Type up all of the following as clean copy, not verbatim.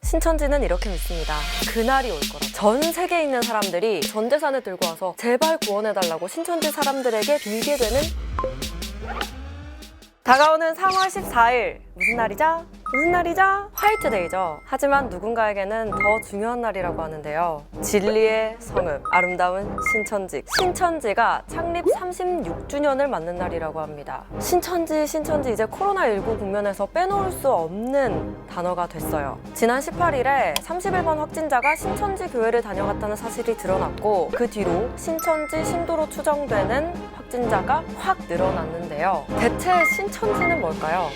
신천지는 이렇게 믿습니다. 그날이 올 거라. 전 세계에 있는 사람들이 전 재산을 들고 와서 제발 구원해달라고 신천지 사람들에게 빌게 되는 다가오는 3월 14일 무슨 날이죠? 무슨 날이죠? 화이트데이죠. 하지만 누군가에게는 더 중요한 날이라고 하는데요. 진리의 성읍, 아름다운 신천지. 신천지가 창립 36주년을 맞는 날이라고 합니다. 신천지 이제 코로나19 국면에서 빼놓을 수 없는 단어가 됐어요. 지난 18일에 31번 확진자가 신천지 교회를 다녀갔다는 사실이 드러났고 그 뒤로 신천지 신도로 추정되는 확진자가 확 늘어났는데요. 대체 신천지는 뭘까요?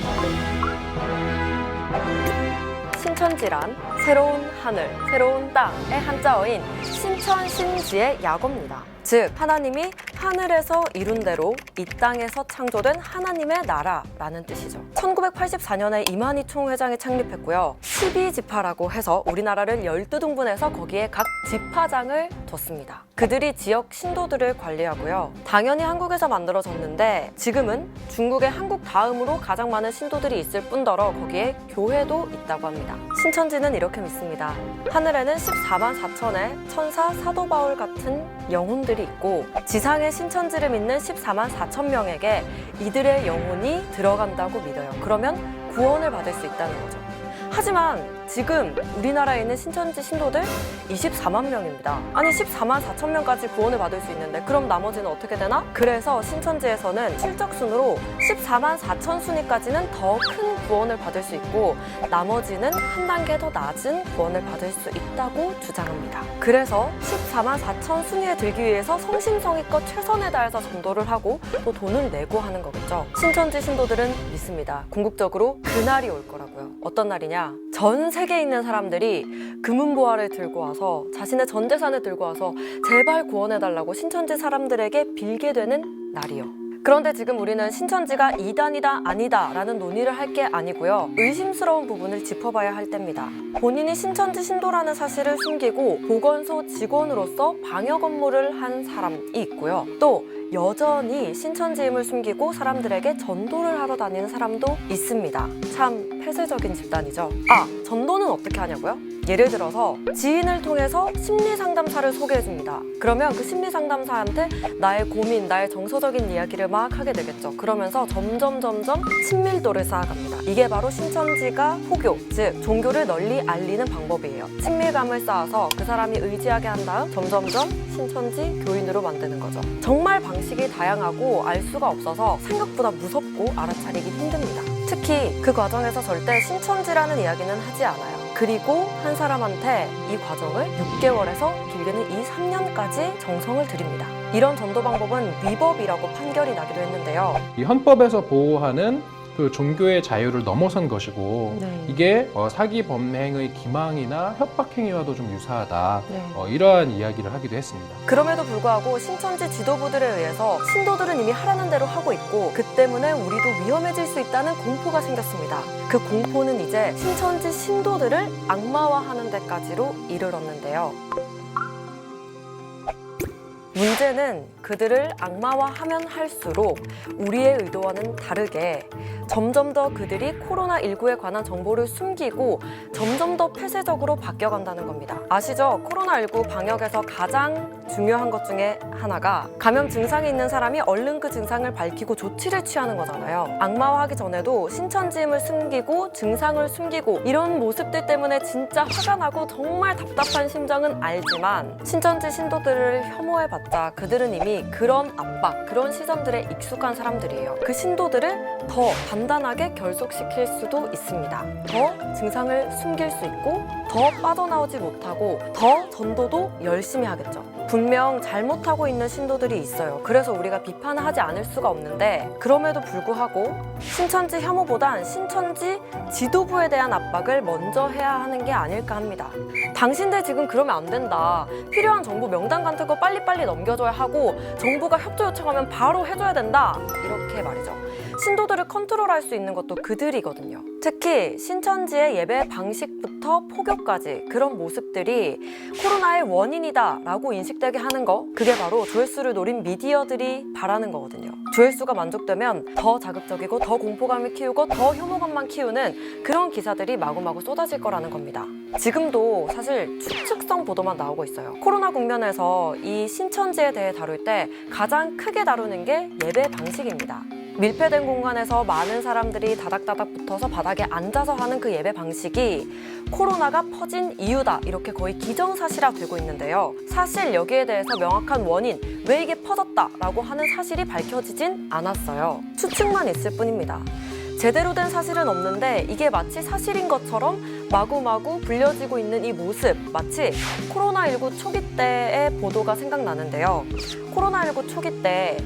신천지란 새로운 하늘, 새로운 땅의 한자어인 신천신지의 약어입니다. 즉 하나님이 하늘에서 이룬 대로 이 땅에서 창조된 하나님의 나라라는 뜻이죠. 1984년에 이만희 총회장이 창립했고요. 12지파라고 해서 우리나라를 12등분해서 거기에 각 지파장을 뒀습니다. 그들이 지역 신도들을 관리하고요. 당연히 한국에서 만들어졌는데 지금은 중국의 한국 다음으로 가장 많은 신도들이 있을 뿐더러 거기에 교회도 있다고 합니다. 신천지는 이렇게 믿습니다. 하늘에는 14만 4천의 천사 사도 바울 같은 영혼들이 있고 지상의 신천지를 믿는 14만 4천 명에게 이들의 영혼이 들어간다고 믿어요. 그러면 구원을 받을 수 있다는 거죠. 하지만 지금 우리나라에 있는 신천지 신도들 24만 명입니다. 아니 14만 4천 명까지 구원을 받을 수 있는데 그럼 나머지는 어떻게 되나? 그래서 신천지에서는 실적순으로 14만 4천 순위까지는 더 큰 구원을 받을 수 있고 나머지는 한 단계 더 낮은 구원을 받을 수 있다고 주장합니다. 그래서 14만 4천 순위에 들기 위해서 성심성의껏 최선을 다해서 전도를 하고 또 돈을 내고 하는 거겠죠. 신천지 신도들은 믿습니다. 궁극적으로 그날이 올 거라고요. 어떤 날이냐? 전 세계에 있는 사람들이 금은보화를 들고 와서 자신의 전 재산을 들고 와서 제발 구원해달라고 신천지 사람들에게 빌게 되는 날이요. 그런데 지금 우리는 신천지가 이단이다 아니다 라는 논의를 할 게 아니고요. 의심스러운 부분을 짚어봐야 할 때입니다. 본인이 신천지 신도라는 사실을 숨기고 보건소 직원으로서 방역 업무를 한 사람이 있고요. 또 여전히 신천지임을 숨기고 사람들에게 전도를 하러 다니는 사람도 있습니다. 참 폐쇄적인 집단이죠. 전도는 어떻게 하냐고요? 예를 들어서 지인을 통해서 심리상담사를 소개해줍니다. 그러면 그 심리상담사한테 나의 고민, 나의 정서적인 이야기를 막 하게 되겠죠. 그러면서 점점 친밀도를 쌓아갑니다. 이게 바로 신천지가 포교, 즉 종교를 널리 알리는 방법이에요. 친밀감을 쌓아서 그 사람이 의지하게 한 다음 점점 신천지 교인으로 만드는 거죠. 정말 방식이 다양하고 알 수가 없어서 생각보다 무섭고 알아차리기 힘듭니다. 특히 그 과정에서 절대 신천지라는 이야기는 하지 않아요. 그리고 한 사람한테 이 과정을 6개월에서 길게는 2~3년까지 정성을 들입니다. 이런 전도 방법은 위법이라고 판결이 나기도 했는데요. 이 헌법에서 보호하는 그 종교의 자유를 넘어선 것이고 이게 사기 범행의 기망이나 협박 행위와도 좀 유사하다. 이러한 이야기를 하기도 했습니다. 그럼에도 불구하고 신천지 지도부들에 의해서 신도들은 이미 하라는 대로 하고 있고 그 때문에 우리도 위험해질 수 있다는 공포가 생겼습니다. 그 공포는 이제 신천지 신도들을 악마화하는 데까지로 이르렀는데요. 문제는 그들을 악마화하면 할수록 우리의 의도와는 다르게 점점 더 그들이 코로나19에 관한 정보를 숨기고 점점 더 폐쇄적으로 바뀌어간다는 겁니다. 아시죠? 코로나19 방역에서 가장 중요한 것 중에 하나가 감염 증상이 있는 사람이 얼른 그 증상을 밝히고 조치를 취하는 거잖아요. 악마화하기 전에도 신천지임을 숨기고 증상을 숨기고 이런 모습들 때문에 진짜 화가 나고 정말 답답한 심정은 알지만 신천지 신도들을 혐오해봤자 그들은 이미 그런 압박, 그런 시선들에 익숙한 사람들이에요. 그 신도들을 더 단단하게 결속시킬 수도 있습니다. 더 증상을 숨길 수 있고 더 빠져나오지 못하고 더 전도도 열심히 하겠죠. 분명 잘못하고 있는 신도들이 있어요. 그래서 우리가 비판을 하지 않을 수가 없는데 그럼에도 불구하고 신천지 혐오보단 신천지 지도부에 대한 압박을 먼저 해야 하는 게 아닐까 합니다. 당신들 지금 그러면 안 된다. 필요한 정보 명단 같은 거 빨리빨리 넘겨줘야 하고 정부가 협조 요청하면 바로 해줘야 된다. 이렇게 말이죠. 신도들을 컨트롤할 수 있는 것도 그들이거든요. 특히 신천지의 예배 방식부터 포교까지 그런 모습들이 코로나의 원인이다라고 인식되게 하는 거, 그게 바로 조회수를 노린 미디어들이 바라는 거거든요. 조회수가 만족되면 더 자극적이고 더 공포감을 키우고 더 혐오감만 키우는 그런 기사들이 마구마구 쏟아질 거라는 겁니다. 지금도 사실 추측성 보도만 나오고 있어요. 코로나 국면에서 이 신천지에 대해 다룰 때 가장 크게 다루는 게 예배 방식입니다. 밀폐된 공간에서 많은 사람들이 다닥다닥 붙어서 바닥에 앉아서 하는 그 예배 방식이 코로나가 퍼진 이유다, 이렇게 거의 기정사실화되고 있는데요. 사실 여기에 대해서 명확한 원인, 왜 이게 퍼졌다라고 하는 사실이 밝혀지진 않았어요. 추측만 있을 뿐입니다. 제대로 된 사실은 없는데 이게 마치 사실인 것처럼 마구마구 불려지고 있는 이 모습, 마치 코로나19 초기 때의 보도가 생각나는데요. 코로나19 초기 때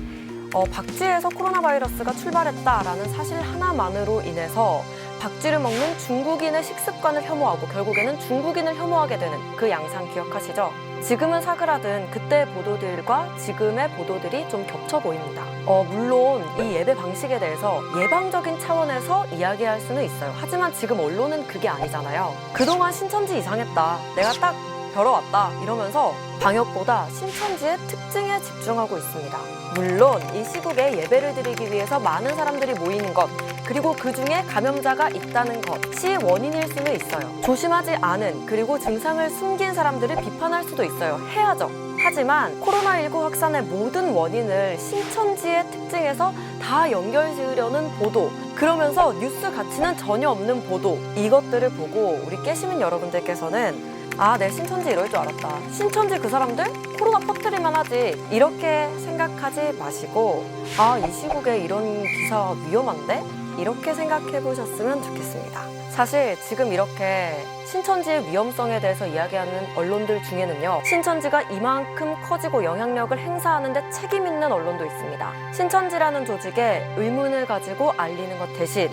박쥐에서 코로나 바이러스가 출발했다라는 사실 하나만으로 인해서 박쥐를 먹는 중국인의 식습관을 혐오하고 결국에는 중국인을 혐오하게 되는 그 양상 기억하시죠? 지금은 사그라든 그때 보도들과 지금의 보도들이 좀 겹쳐 보입니다. 물론 이 예배 방식에 대해서 예방적인 차원에서 이야기할 수는 있어요. 하지만 지금 언론은 그게 아니잖아요. 그동안 신천지 이상했다, 내가 딱 벼러왔다 이러면서 방역보다 신천지의 특징에 집중하고 있습니다. 물론 이 시국에 예배를 드리기 위해서 많은 사람들이 모이는 것, 그리고 그중에 감염자가 있다는 것이 원인일 수는 있어요. 조심하지 않은, 그리고 증상을 숨긴 사람들을 비판할 수도 있어요. 해야죠. 하지만 코로나19 확산의 모든 원인을 신천지의 특징에서 다 연결지으려는 보도, 그러면서 뉴스 가치는 전혀 없는 보도, 이것들을 보고 우리 깨시민 여러분들께서는 내 신천지 이럴 줄 알았다, 신천지 그 사람들 코로나 퍼뜨리만 하지, 이렇게 생각하지 마시고 이 시국에 이런 기사 위험한데? 이렇게 생각해 보셨으면 좋겠습니다. 사실 지금 이렇게 신천지의 위험성에 대해서 이야기하는 언론들 중에는요, 신천지가 이만큼 커지고 영향력을 행사하는 데 책임 있는 언론도 있습니다. 신천지라는 조직에 의문을 가지고 알리는 것 대신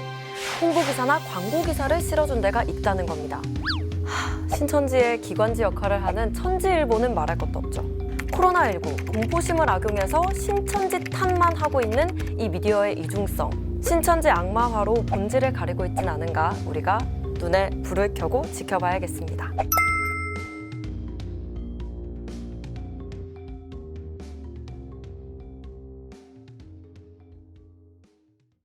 홍보기사나 광고기사를 실어준 데가 있다는 겁니다. 신천지의 기관지 역할을 하는 천지일보는 말할 것도 없죠. 코로나19 공포심을 악용해서 신천지 탓만 하고 있는 이 미디어의 이중성, 신천지 악마화로 본질을 가리고 있진 않은가, 우리가 눈에 불을 켜고 지켜봐야겠습니다.